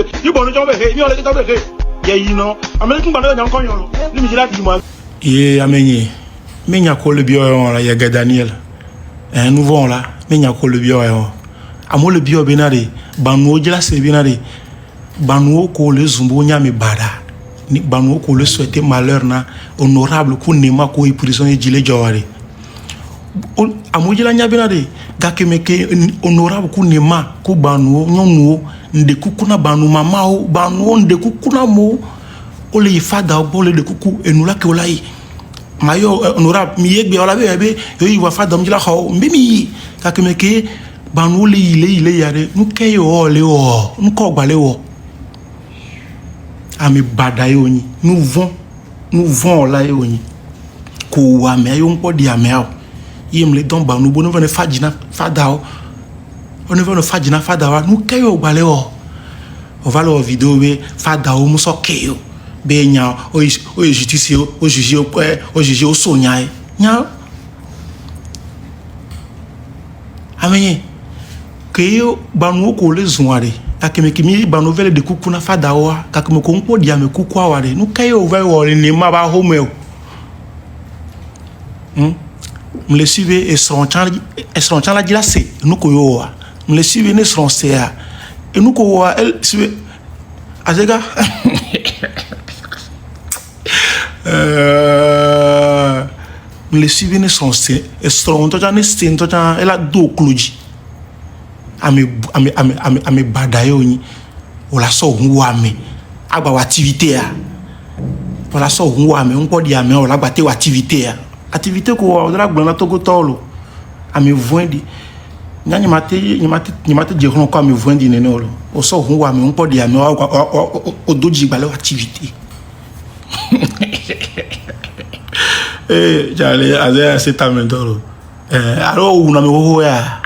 tué. Il bon gens bé, il on les tabe bé. Ye non. Américain ba na kon yon. Ni mi jila di mo. Ye amenye. Me nya ko le bio on la ya Daniel. Nous vont là, me nya ko le bio on. Amo le bio benare, banu jila se benare. Banu ko le zumbu nya me bada. Ni banu ko le souhaiter malheur na honorable ko nema ko prisonnier jile jawari. Amo jila nya benare. Gake meke honorable ko nema ko banu nyonu nde kukuna banu mama o banu nde kukuna mo ole ifada bole de kuku enula ke olai mayo honorable mi yegbe ola be yo iwa fada mjila kho mbimi gake meke banu le ile yare nuke yo le o nuko gbale wo ami badaye oni nous vont là oni ko wa me yo npo di ameo yim le don banu bo no vene fajina fada o on ne veut le fadina fada nous kayo balé o va le vidéo be fada o muso keyo be nya o justice o juge o sonya nya amenye keyo banu ko le zunware akeme kimi banu vele de kukuna fada o kakeme ko npo dia me kuku aware nous kayo va o ni ma ba home o me le suivez et son la dila c'est nous ko yo me le suivez ne seront CA et nous ko elle suivez azega me le suivez ne seront CA et seront to jane stin to jane elle a do kloji ame badayo ni ola so hunwa me agba activité a ola so hunwa me nko di ame ola gba te activité a activité ko odra gbona to go tolo ame voindi nyanye mate je ron ko ame voindi nene olo o so hun wa me npo di ame o doji gbale activité jale aze c'est amendoro aro wu na me ho ya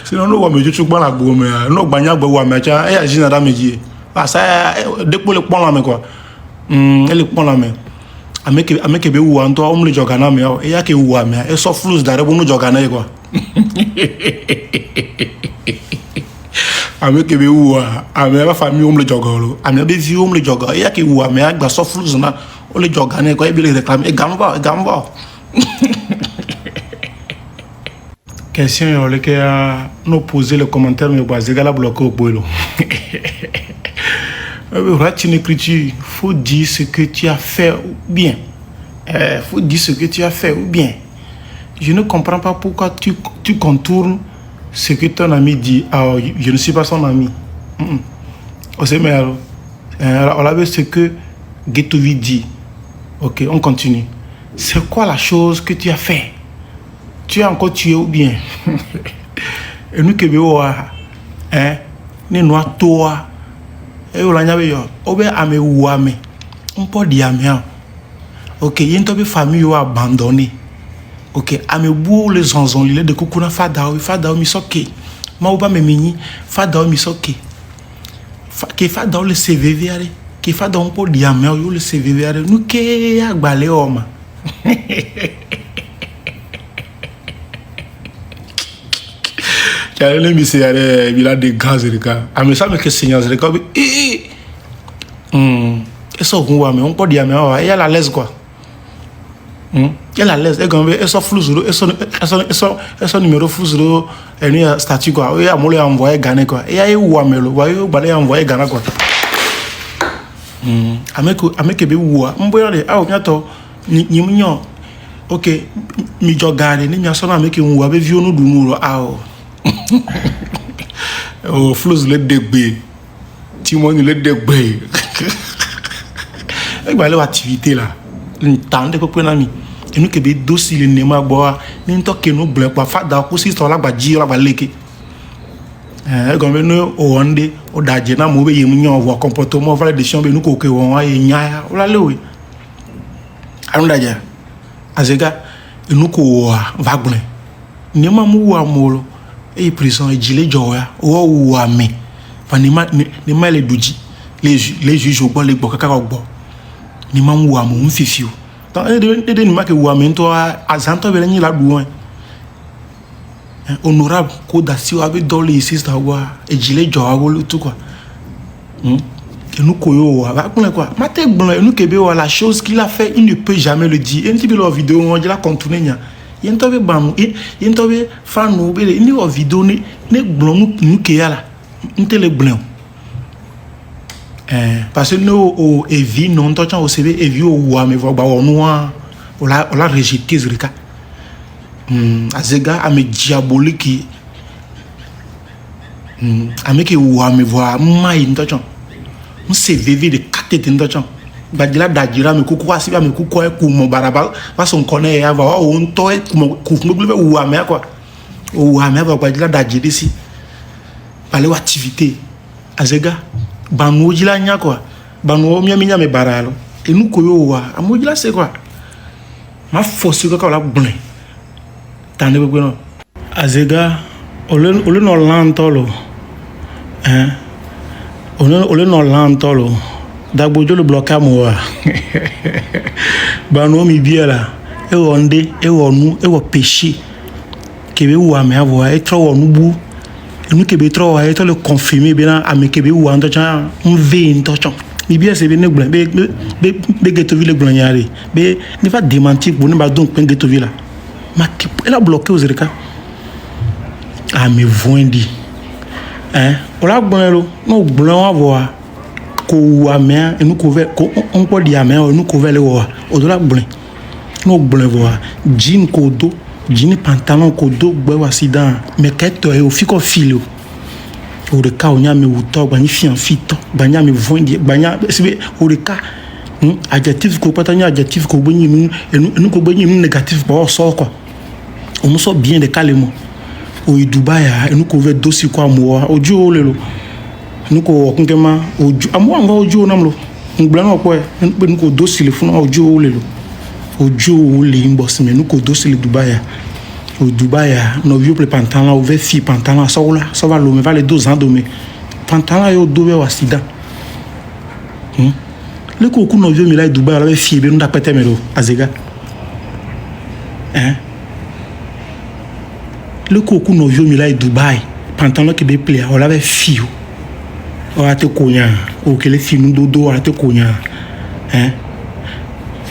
sinon no wa me juchu gba la gbo me no gba nya gbo wa me cha ya jina da meji asa depo le pon la me quoi ele pon la me ameke be wu anto omle jogana me e ya ke wu ame e so flus dare bo no jogana e kwa ameke be wu ame ba famille omle jogolo ame be vi omle jogo e ya ke wu ame agba so flus na ole jogana e kwa e bi le réclamer e gamba question yo le ke no poser le commentaire me ba zegala bloqué au boilo. Tu n'écris, faut dire ce que tu as fait ou bien. Faut dire ce que tu as fait ou bien. Je ne comprends pas pourquoi tu contournes ce que ton ami dit. Alors, je ne suis pas son ami. On sait, mais on avait ce que Getovi dit. Ok, on continue. C'est quoi la chose que tu as fait? Tu as encore tué ou bien? Et nous qui veut ne noa toi. E o la nyabe yo obe ame wu ame npo di ame a ok yin to be famille yo abandonné ok ame bu le zonzon li le de kukuna fada o mi soke ma oba me mini fada o mi soke ke fada o le CVV are ke fada npo di ame yo le CVV are nu ke agbale o ma Car les misères, il a des gaz de cas. Ah mais ça me que signal de cas. Et ça on peut dire mais il y a la laisse quoi. Il y a la laisse et quand et ça flou et ça numéro flou et ni statut quoi. Il y a molé envoyer Ghana quoi. Et il y a ou amelo, voyez balé envoyer Ghana quoi. Avec be ou mboya de ah bientôt ni mignon. OK, mi jogane ni mi asona avec ou abe vi onu dumuro ah. Oh, flous le dégbe. Timon le dégbe. Et bah, l'activité là. L'entendre que qu'on a mis. Et nous qui be dossier le nema boa. Nous t'en que nous blanc pas fada pour si sur la badji la baleke. Comme nous au ande au dadje na mo be yemunyo voir comportement voilà des chambre nous ko ke won aye nya la le oui. Anu dadje. Azega nous ko va gblin. Nema mu wa molo. Et prison et gilet joya ou ame fanima ni male duji les juges au bon les bokaka ogbo ni mam wa mo mfifiu tant de ni make wa me to azanto be ni la duwan honorable Kodasio avait dans les ici et gilet joao tout quoi. Et nous koyo quoi. Maté blanc nous kebe la chose qu'il a fait, il ne peut jamais le dire. Un petit peu la vidéo on dit la contourner nya. Il y a un bam, il y a un fan nous bele ni la vidéo ni blanc nous keya là. Nous te le blanc. Parce que nous evi non touchant au CV evi au wa me voir ba on la rejeté zrika. Azega ame diabolique ame ke wa me voir mai touchant. On s'est vévé de quatre tendons. Badila dadira me kuku asiba me kuku ku mo baraba parce qu'on connaît ava on to ku me ou ame quoi. Ou ame va badila dadira ici. Parler activité. Azega banu jila nya quoi. Banu minya me baralo. Et nous koyo wa amojila c'est quoi? Ma force ko la bun. Tande be no. Azega ole no lantolo. Ole no lantolo. Dagbojo le bloquer moi. Banu mi bien là. E onde, e onu, e wo péché. Kebe wa me avoir e tro onu bu. E nu kebe tro wa e to le confirmer bien ame kebe wa ndo chan un ve ndo chan. Mi bien c'est bien blanc be ghetto ville blanc yari. Be ne va démentir pour ne pas donc pen ghetto ville là. Ma elle a bloqué aux Erika. Ah me voindi. On l'a bon no blanc avoir ko amé nous couvert on peut dire amé nous couvert le wa au delà blanc. No blanc voir jean kodo, jean pantalon kodo gbe accident mais qu'est au fi ko filo. Au de cas on y a me wuto bani fi en fito, bani me voindi bani c'est au de cas adjectif ko patanya adjectif ko bani nous ko bani négatif ba so quoi. On me sort bien de calme. Au Dubaï nous couvert dossier quoi moi audio lelo. Nous ko konkema audio amwa nga audio namlo. Ngblan ko nous ko dossier le fun audio lelo. Audio le mboss mais nous ko dossier le Dubaï. Au Dubaï no vieux le pantalon ouvert fi pantalon ça va le va les 2 ans domé. Pantalon yo dobe au accident. Le ko ku no vieux mi la Dubaï la fi be nous da pété mero azega. Le coco no vieux mi la Dubaï pantalon qui be plaît on l'avait fio on a te konya o que les filles nous dodo on a te konya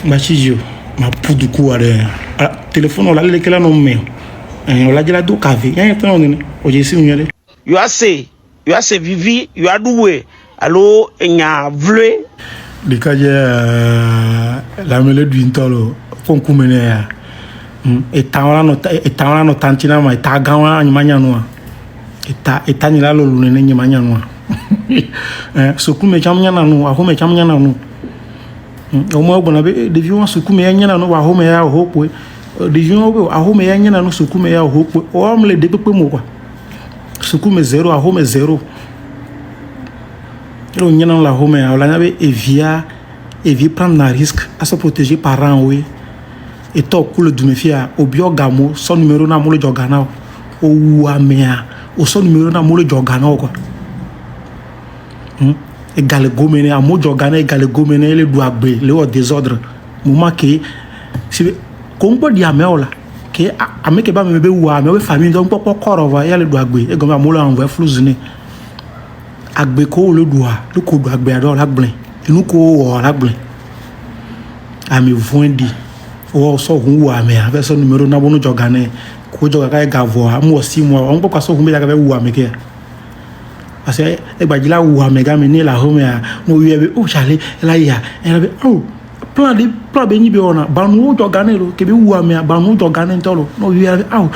ma chijio ma pudu ku are téléphone on la le kala no me on la jela do cave yan tan on o je si nyele you a se vivi you a doué allo enya vle de kaje la mele du intolo fon kumene ya etawala no tantina ma etagawa anyamanya no etanyila lo lu ne nyamanya no sokume chamnya na no ahome chamnya na no o mo gbona be de vion sokume yanya na no wa home ya hopo de vion be ahome yanya na no sokume ya hopo o amle de pepe mo kwa sokume 0 ahome 0 lo nyana la home ya la be evia prendre un risque à se protéger parents oui. Et toi, pour le dumefia, au biogamo, son numéro na mole jogana, au ouamea, au son numéro na mole jogana, quoi. Égal gomene, à mot jogana, égal gomene, le doigt bé, le haut désordre. Moment que, c'est, qu'on peut dire à là, que, à me keba me be ouamea, ou famille, donc, pour corps, va, y a le doigt bé, et comme à mola envoie flouzine. Agbeko, le doigt, le coup doigt bé, alors, la blin, et nous, quoi, la blin. À me voindi. O so huwa me avec son numéro na bono jogane ko joga ka gavo amu 6 mois on peut so humbe ka be huwa me ke parce que e gbajila huwa me ga me ni la home ya no wi be o chale la ya e be o plan be ni be ona banu jogane lo ke be huwa me banu jogane ntolo no wi be aw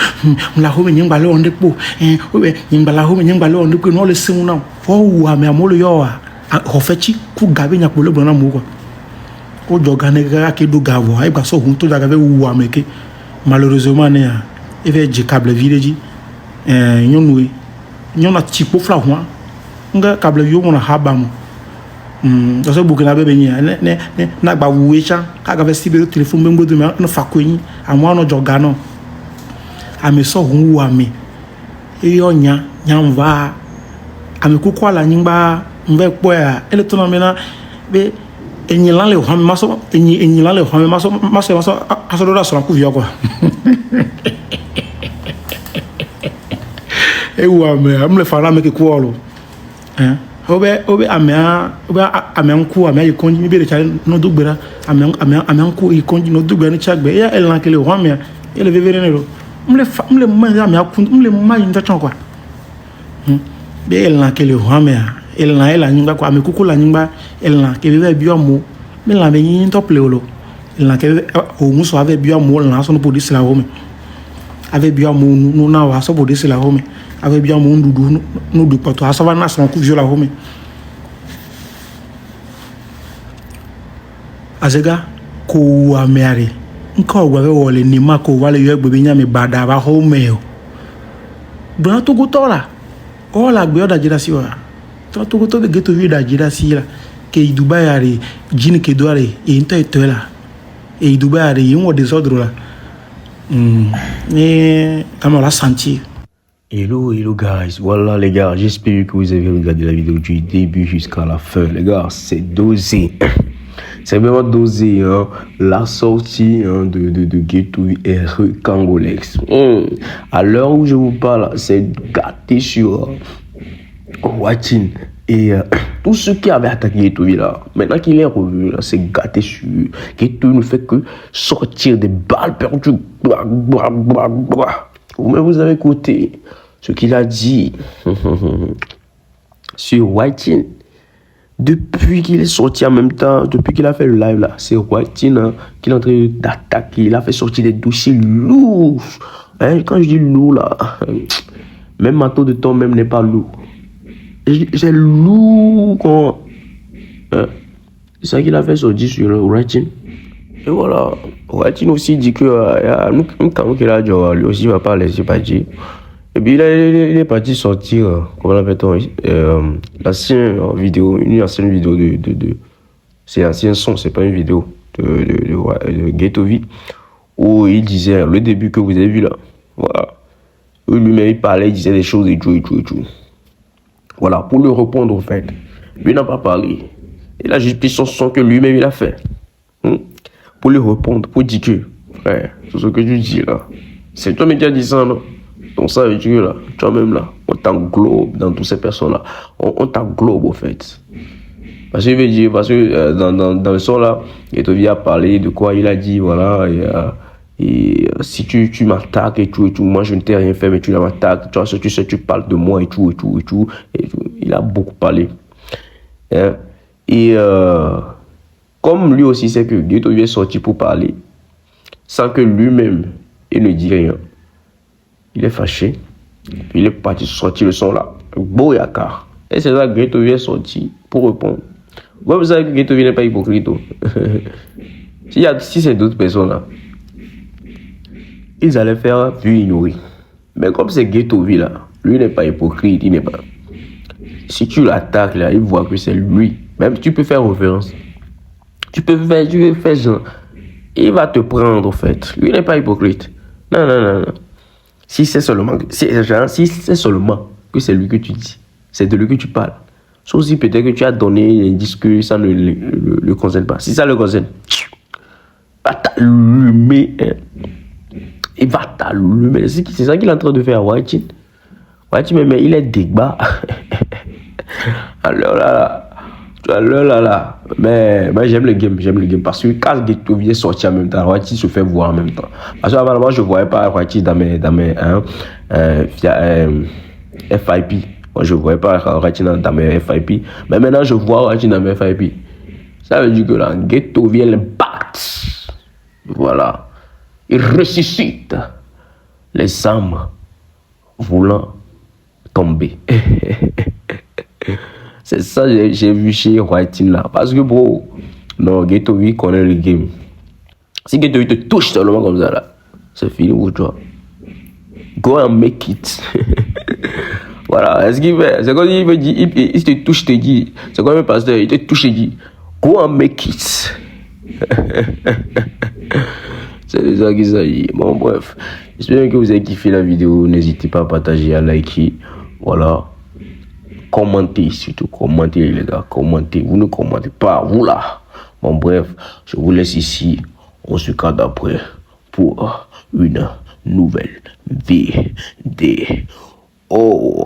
la home nyi ngbale on de po o be nyi ngbala home nyi ngbale on de po no le simu na fo huwa me amolo yo wa ho fechi ku gabe nya ko le bona mo ko o jogane ga ke do gavo ay ba so hunto daga be wu ameke malheureusement ne e ve ji câble village nyonwe nyona tipo fla ho nga câble yo mo na habam do so bukina be nya ne na gba wu echa ka ga vesti be telephone be ngodo me no fakoyin amo no jogano ame so hu wu ame e yo nya nyamva ame kukwala nyimba mbe po ya electronique na be enyi lan le ho maso enyi lan le ho maso aso do da so ku vi quoi Et où me faire là, mais que quoi, hein? Obe amea un coup amea y conduit mi bere chale no dugbera amea un coup y conduit no dugbera ni chagbe ya el na kele ho amea ele vevere nero mle manja amea kun mle mai nta chon kwa be el na kele ho amea el na nyingba kwa ame kuku la nyingba el na kele be bio mo me la be yin top leolo el na kele o muso ave bio mo la so no police la home ave bio mo no na wa so police la home avec bien mon doudou nous de pas toi ça va na son coup viola home azega ko ameare nko gwa be wole ni mako wale yo egbe nya me bada ba home o don to go tola o la gbe oda jira si wa to go to be geto wi da jira si la ke Dubai are jini ke doare e nto etola e Dubai are yin wo desordre la ni kama la sentir. Hello guys, voilà les gars, j'espère que vous avez regardé la vidéo du début jusqu'à la fin. Les gars, c'est dosé. C'est vraiment dosé, hein. La sortie de Ghetto V est recangolex. À l'heure où je vous parle, c'est gâté sur Watchin. Et tous ceux qui avaient attaqué Ghetto V là, maintenant qu'il est revenu, là, c'est gâté sur Ghetto V ne fait que sortir des balles perdues. Mais vous avez écouté ce qu'il a dit sur Watchin. Depuis qu'il est sorti en même temps, depuis qu'il a fait le live là, c'est Watchin qui est en train d'attaquer. Il a fait sortir des dossiers lourds. Hein, quand je dis lourd là, même Mato de temps même n'est pas lourd. C'est lourd quand. C'est ça qu'il a fait sortir sur Watchin. Et voilà, Watchin aussi dit que nous quand il a dit lui aussi va pas laisser partir. Et puis il est parti sortir comment l'appelle-t-on l'ancienne vidéo, une ancienne vidéo de c'est un ancien son, c'est pas une vidéo de Ghetto V où il disait le début que vous avez vu là. Voilà. Où lui-même il parlait, il disait des choses et tout. Voilà, pour lui répondre en fait. Lui n'a pas parlé. Il a juste pris son son que lui-même il a fait. Pour lui répondre, pour dire que, frère, c'est ce que tu dis là. C'est toi qui as dit ça, non? Donc ça veut dire que là, toi-même là, on t'englobe dans toutes ces personnes-là. On t'englobe au fait. Parce que dans le son là, Ghetto V a parlé de quoi il a dit, voilà, et si tu m'attaques et tout, moi je ne t'ai rien fait, mais tu m'attaques, tu sais, tu parles de moi et tout. Il a beaucoup parlé. Hein? Et comme lui aussi sait que Ghetto V est sorti pour parler, sans que lui-même, il ne dit rien. Il est fâché. Puis il est parti sortir le son là. Boyaka. Et c'est là que Ghetto V est sorti pour répondre. Vous savez que Ghetto V n'est pas hypocrite. Si c'est d'autres personnes là, ils allaient faire vue ignorée. Mais comme c'est Ghetto V là, lui n'est pas hypocrite. Il n'est pas. Si tu l'attaques là, il voit que c'est lui. Même tu peux faire référence. Tu peux faire genre. Il va te prendre en fait. Lui n'est pas hypocrite. Non. Si c'est seulement que c'est lui que tu dis, c'est de lui que tu parles. Sauf si peut-être que tu as donné un disque, ça ne le concerne pas. Si ça le concerne, va t'allumer. Il va t'allumer. C'est ça qu'il est en train de faire à Watchin. Watchin, mais il est débat. Alors là. Mais j'aime le game parce que quand Ghetto V est sorti en même temps, Watchin se fait voir en même temps. Parce que avant, je ne voyais pas Watchin dans mes FIP. Moi, je ne voyais pas Watchin dans mes FIP. Mais maintenant, je vois Watchin dans mes FIP. Ça veut dire que là, Ghetto V le bat. Voilà. Il ressuscite les âmes voulant tomber. C'est ça que j'ai vu chez Watchin là. Parce que bro, non, Ghetto V connaît le game. Si Ghetto V te touche seulement comme ça là, c'est fini pour toi. Go and make it. Voilà, est-ce qu'il fait? C'est comme il veut dire, il te touche, te dit. C'est comme le pasteur, il te touche, il dit, go and make it. C'est ça qui s'agit. Bon, bref. J'espère que vous avez kiffé la vidéo. N'hésitez pas à partager, à liker. Voilà. Commentez, surtout commentez les gars, commentez, vous ne commentez pas, vous là. Bon bref, je vous laisse ici, on se capte après pour une nouvelle vidéo. Oh,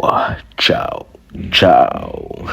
ciao, ciao.